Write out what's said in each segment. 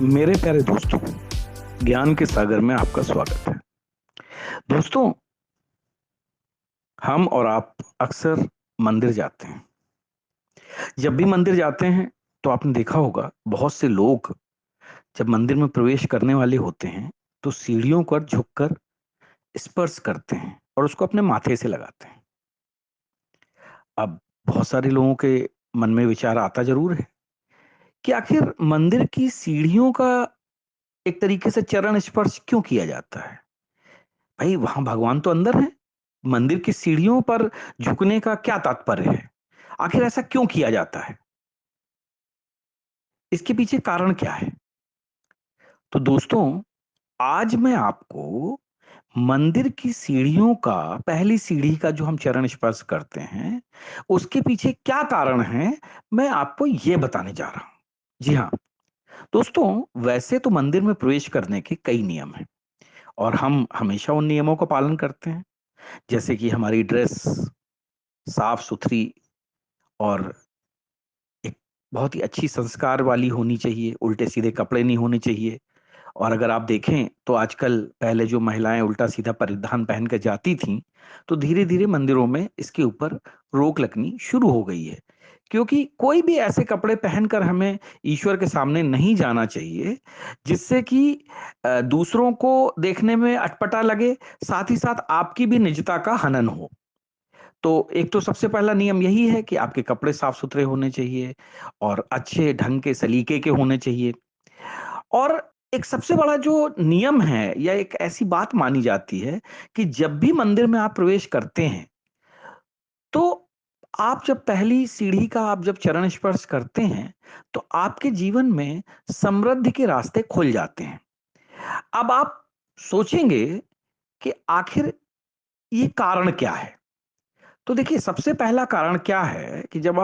मेरे प्यारे दोस्तों, ज्ञान के सागर में आपका स्वागत है। दोस्तों, हम और आप अक्सर मंदिर जाते हैं। जब भी मंदिर जाते हैं तो आपने देखा होगा, बहुत से लोग जब मंदिर में प्रवेश करने वाले होते हैं तो सीढ़ियों पर झुककर स्पर्श करते हैं और उसको अपने माथे से लगाते हैं। अब बहुत सारे लोगों के मन में विचार आता जरूर है कि आखिर मंदिर की सीढ़ियों का एक तरीके से चरण स्पर्श क्यों किया जाता है। भाई, वहां भगवान तो अंदर है। मंदिर की सीढ़ियों पर झुकने का क्या तात्पर्य है? आखिर ऐसा क्यों किया जाता है? इसके पीछे कारण क्या है? तो दोस्तों, आज मैं आपको मंदिर की सीढ़ियों का, पहली सीढ़ी का जो हम चरण स्पर्श करते हैं, उसके पीछे क्या कारण है, मैं आपको यह बताने जा रहा हूं। जी हाँ दोस्तों, वैसे तो मंदिर में प्रवेश करने के कई नियम हैं और हम हमेशा उन नियमों का पालन करते हैं। जैसे कि हमारी ड्रेस साफ सुथरी और एक बहुत ही अच्छी संस्कार वाली होनी चाहिए, उल्टे-सीधे कपड़े नहीं होने चाहिए। और अगर आप देखें तो आजकल, पहले जो महिलाएँ उल्टा-सीधा परिधान पहन के जाती थीं, तो धीरे-धीरे मंदिरों में इसके ऊपर रोक लगनी शुरू हो गई है। क्योंकि कोई भी ऐसे कपड़े पहनकर हमें ईश्वर के सामने नहीं जाना चाहिए, जिससे कि दूसरों को देखने में अटपटा लगे, साथ ही साथ आपकी भी निजता का हनन हो। तो एक तो सबसे पहला नियम यही है कि आपके कपड़े साफ-सुथरे होने चाहिए और अच्छे ढंग के सलीके के होने चाहिए। और एक सबसे बड़ा जो नियम है या एक ऐसी बात मानी जाती है कि जब भी मंदिर में आप प्रवेश करते हैं, तो आप जब पहली सीढ़ी का आप जब चरण स्पर्श करते हैं, तो आपके जीवन में समृद्धि के रास्ते खुल जाते हैं। अब आप सोचेंगे कि आखिर ये कारण क्या है? तो देखिए, सबसे पहला कारण क्या है कि जब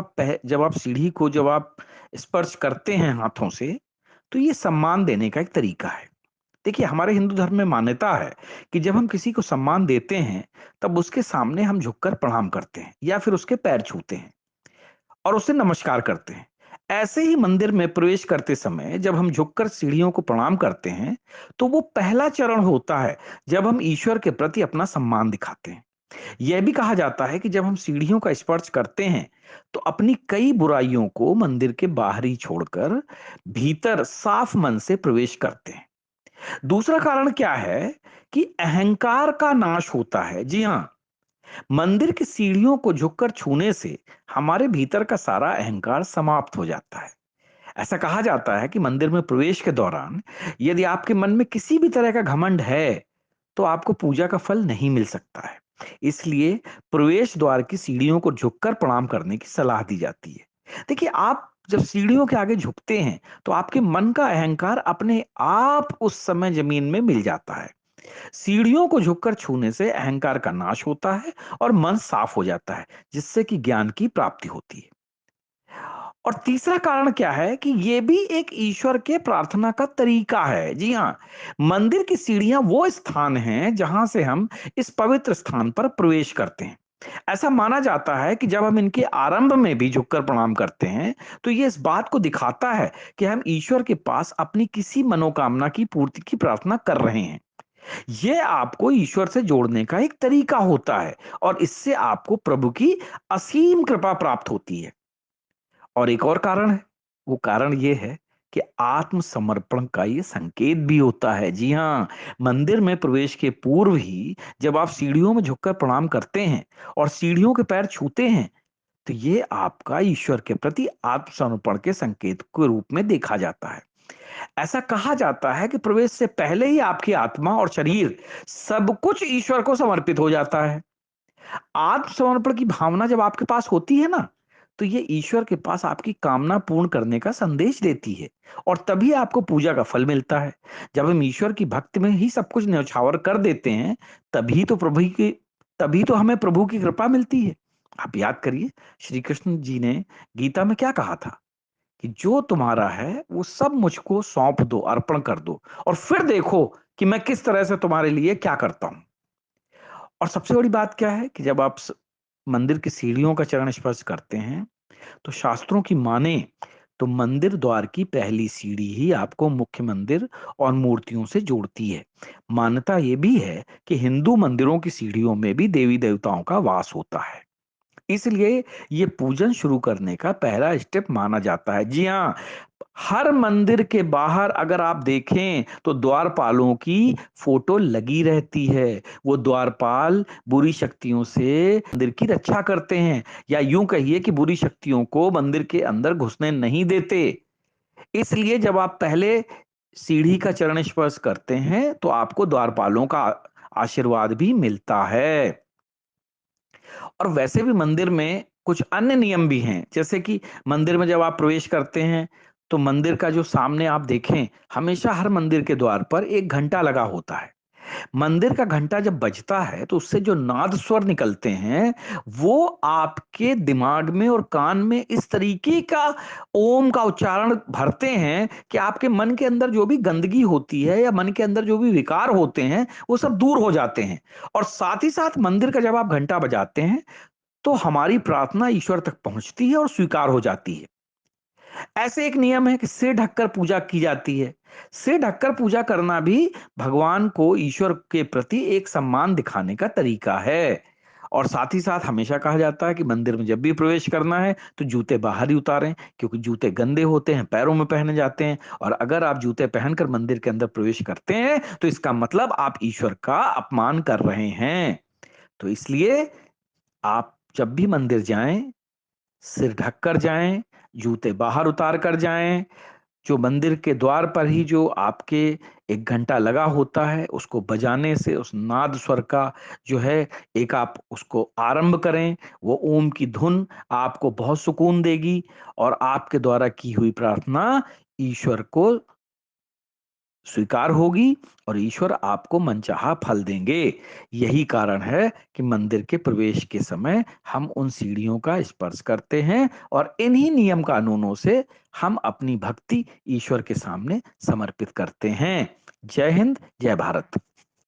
आप सीढ़ी को जब आप स्पर्श करते हैं हाथों से, तो ये सम्मान देने का एक तरीका है। देखिए, हमारे हिंदू धर्म में मान्यता है कि जब हम किसी को सम्मान देते हैं, तब उसके सामने हम झुककर प्रणाम करते हैं या फिर उसके पैर छूते हैं और उससे नमस्कार करते हैं। ऐसे ही मंदिर में प्रवेश करते समय जब हम झुककर सीढ़ियों को प्रणाम करते हैं, तो वो पहला चरण होता है जब हम ईश्वर के प्रति अपना सम्मान दिखाते हैं। यह भी कहा जाता है कि जब हम सीढ़ियों का स्पर्श करते हैं, तो अपनी कई बुराइयों को मंदिर के बाहर ही छोड़कर भीतर साफ मन से प्रवेश करते हैं। दूसरा कारण क्या है कि अहंकार का नाश होता है। जी हाँ, मंदिर की सीढ़ियों को झुककर छूने से हमारे भीतर का सारा अहंकार समाप्त हो जाता है। ऐसा कहा जाता है कि मंदिर में प्रवेश के दौरान यदि आपके मन में किसी भी तरह का घमंड है, तो आपको पूजा का फल नहीं मिल सकता है। इसलिए प्रवेश द्वार की सीढ़ियों को झुककर प्रणाम करने की सलाह दी जाती है। देखिए, आप जब सीढ़ियों के आगे झुकते हैं, तो आपके मन का अहंकार अपने आप उस समय जमीन में मिल जाता है। सीढ़ियों को झुककर छूने से अहंकार का नाश होता है और मन साफ हो जाता है, जिससे कि ज्ञान की प्राप्ति होती है। और तीसरा कारण क्या है कि ये भी एक ईश्वर के प्रार्थना का तरीका है। जी हाँ, मंदिर की सीढ़ियां वो स्थान हैं जहां से हम इस पवित्र स्थान पर प्रवेश करते हैं। ऐसा माना जाता है कि जब हम इनके आरंभ में भी झुककर प्रणाम करते हैं, तो ये इस बात को दिखाता है कि हम ईश्वर के पास अपनी किसी मनोकामना की पूर्ति की प्रार्थना कर रहे हैं। ये आपको ईश्वर से जोड़ने का एक तरीका होता है और इससे आपको प्रभु की असीम कृपा प्राप्त होती है। और एक और कारण है, वो कारण ये है कि आत्मसमर्पण का ये संकेत भी होता है। जी हाँ, मंदिर में प्रवेश के पूर्व ही जब आप सीढ़ियों में झुककर प्रणाम करते हैं और सीढ़ियों के पैर छूते हैं, तो ये आपका ईश्वर के प्रति आत्मसमर्पण के संकेत के रूप में देखा जाता है। ऐसा कहा जाता है कि प्रवेश से पहले ही आपकी आत्मा और शरीर सब कुछ ईश्वर को समर्पित हो जाता है। आत्मसमर्पण की भावना जब आपके पास होती है ना, तो ये ईश्वर के पास आपकी कामना पूर्ण करने का संदेश देती है और तभी आपको पूजा का फल मिलता है। जब हम ईश्वर की भक्ति में ही सब कुछ न्यौछावर कर देते हैं, तभी तो प्रभु की तभी तो हमें प्रभु की कृपा मिलती है। आप याद करिए, श्री कृष्ण जी ने गीता में क्या कहा था कि जो तुम्हारा है वो सब मुझको सौंप दो, अर्पण कर दो, और फिर देखो कि मैं किस तरह से तुम्हारे लिए क्या करता हूं। और सबसे बड़ी बात क्या है कि जब मंदिर की सीढ़ियों का चरण स्पर्श करते हैं, तो शास्त्रों की माने तो मंदिर द्वार की पहली सीढ़ी ही आपको मुख्य मंदिर और मूर्तियों से जोड़ती है। मान्यता ये भी है कि हिंदू मंदिरों की सीढ़ियों में भी देवी देवताओं का वास होता है, इसलिए ये पूजन शुरू करने का पहला स्टेप माना जाता है। जी हाँ, हर मंदिर के बाहर अगर आप देखें तो द्वारपालों की फोटो लगी रहती है। वो द्वारपाल बुरी शक्तियों से मंदिर की रक्षा करते हैं, या यूं कहिए कि बुरी शक्तियों को मंदिर के अंदर घुसने नहीं देते। इसलिए जब आप पहले सीढ़ी का चरण स्पर्श करते हैं तो आपको द्वारपालों का आशीर्वाद भी मिलता है। और वैसे भी मंदिर में कुछ अन्य नियम भी हैं, जैसे कि मंदिर में जब आप प्रवेश करते हैं तो मंदिर का जो सामने आप देखें, हमेशा हर मंदिर के द्वार पर एक घंटा लगा होता है। मंदिर का घंटा जब बजता है तो उससे जो नाद स्वर निकलते हैं, वो आपके दिमाग में और कान में इस तरीके का ओम का उच्चारण भरते हैं कि आपके मन के अंदर जो भी गंदगी होती है या मन के अंदर जो भी विकार होते हैं वो सब दूर हो जाते हैं। और साथ ही साथ मंदिर का जब आप घंटा बजाते हैं तो हमारी प्रार्थना ईश्वर तक पहुंचती है और स्वीकार हो जाती है। ऐसे एक नियम है कि सिर ढककर पूजा की जाती है। सिर ढककर पूजा करना भी भगवान को, ईश्वर के प्रति एक सम्मान दिखाने का तरीका है। और साथ ही साथ हमेशा कहा जाता है कि मंदिर में जब भी प्रवेश करना है तो जूते बाहर ही उतारें, क्योंकि जूते गंदे होते हैं, पैरों में पहने जाते हैं। और अगर आप जूते पहनकर मंदिर के अंदर प्रवेश करते हैं तो इसका मतलब आप ईश्वर का अपमान कर रहे हैं। तो इसलिए आप जब भी मंदिर जाएं, सिर ढककर जाएं, जूते बाहर उतार कर जाएं। जो मंदिर के द्वार पर ही जो आपके एक घंटा लगा होता है, उसको बजाने से उस नाद स्वर का जो है एक आप उसको आरंभ करें। वो ओम की धुन आपको बहुत सुकून देगी और आपके द्वारा की हुई प्रार्थना ईश्वर को स्वीकार होगी और ईश्वर आपको मनचाहा फल देंगे। यही कारण है कि मंदिर के प्रवेश के समय हम उन सीढ़ियों का स्पर्श करते हैं और इन्हीं नियम कानूनों से हम अपनी भक्ति ईश्वर के सामने समर्पित करते हैं। जय हिंद, जय भारत।